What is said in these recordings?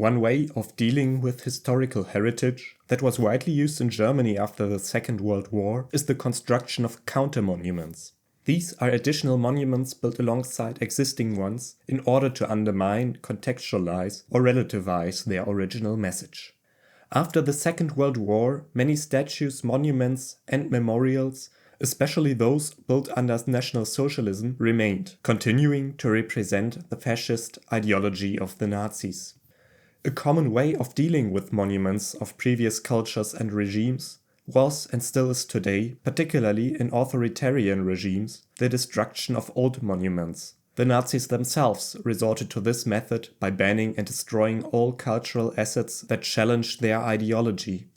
One way of dealing with historical heritage that was widely used in Germany after the Second World War is the construction of counter-monuments. These are additional monuments built alongside existing ones in order to undermine, contextualize, or relativize their original message. After the Second World War, many statues, monuments, and memorials, especially those built under National Socialism, remained, continuing to represent the fascist ideology of the Nazis. A common way of dealing with monuments of previous cultures and regimes was and still is today, particularly in authoritarian regimes, the destruction of old monuments. The Nazis themselves resorted to this method by banning and destroying all cultural assets that challenged their ideology.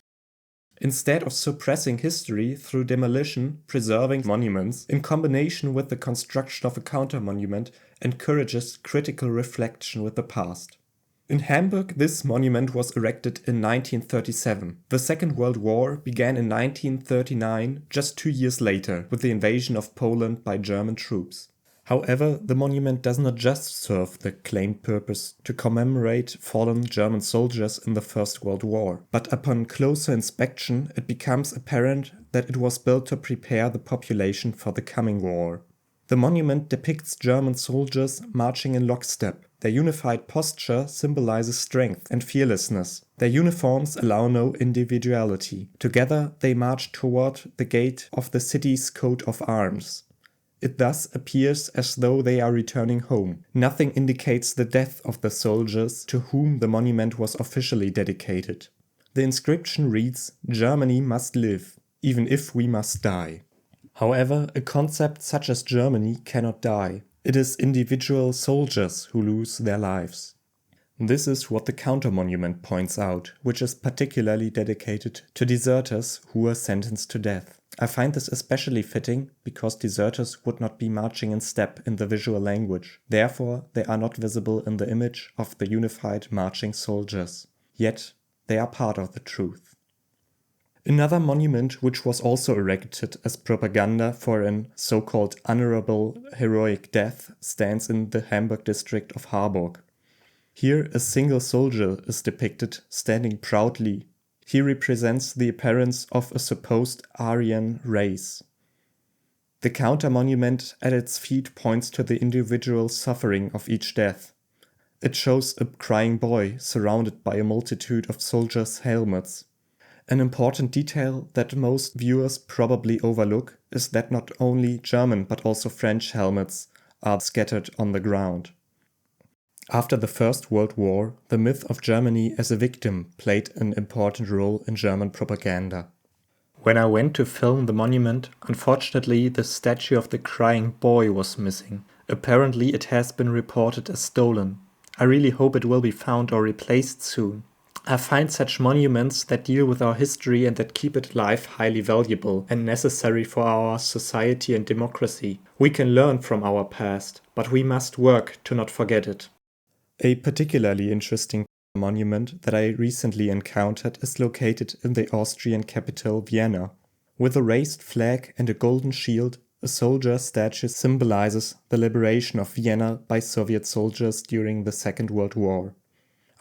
Instead of suppressing history through demolition, preserving monuments, in combination with the construction of a counter-monument, encourages critical reflection with the past. In Hamburg, this monument was erected in 1937. The Second World War began in 1939, just 2 years later, with the invasion of Poland by German troops. However, the monument does not just serve the claimed purpose to commemorate fallen German soldiers in the First World War, but upon closer inspection it becomes apparent that it was built to prepare the population for the coming war. The monument depicts German soldiers marching in lockstep. Their unified posture symbolizes strength and fearlessness. Their uniforms allow no individuality. Together they march toward the gate of the city's coat of arms. It thus appears as though they are returning home. Nothing indicates the death of the soldiers to whom the monument was officially dedicated. The inscription reads, "Germany must live, even if we must die." However, a concept such as Germany cannot die. It is individual soldiers who lose their lives. This is what the counter-monument points out, which is particularly dedicated to deserters who were sentenced to death. I find this especially fitting because deserters would not be marching in step in the visual language. Therefore, they are not visible in the image of the unified marching soldiers. Yet, they are part of the truth. Another monument which was also erected as propaganda for an so-called honorable heroic death stands in the Hamburg district of Harburg. Here a single soldier is depicted standing proudly. He represents the appearance of a supposed Aryan race. The counter-monument at its feet points to the individual suffering of each death. It shows a crying boy surrounded by a multitude of soldiers' helmets. An important detail that most viewers probably overlook is that not only German but also French helmets are scattered on the ground. After the First World War, the myth of Germany as a victim played an important role in German propaganda. When I went to film the monument, unfortunately the statue of the crying boy was missing. Apparently it has been reported as stolen. I really hope it will be found or replaced soon. I find such monuments that deal with our history and that keep it alive highly valuable and necessary for our society and democracy. We can learn from our past, but we must work to not forget it. A particularly interesting monument that I recently encountered is located in the Austrian capital Vienna. With a raised flag and a golden shield, a soldier statue symbolizes the liberation of Vienna by Soviet soldiers during the Second World War.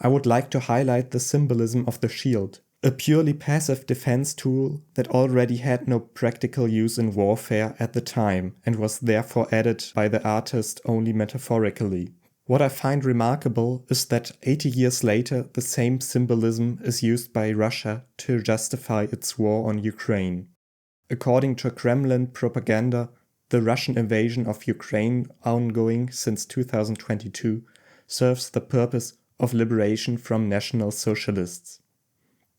I would like to highlight the symbolism of the shield, a purely passive defense tool that already had no practical use in warfare at the time and was therefore added by the artist only metaphorically. What I find remarkable is that 80 years later the same symbolism is used by Russia to justify its war on Ukraine. According to Kremlin propaganda, the Russian invasion of Ukraine, ongoing since 2022, serves the purpose of liberation from National Socialists.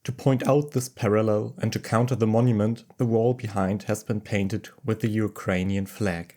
To point out this parallel and to counter the monument, the wall behind has been painted with the Ukrainian flag.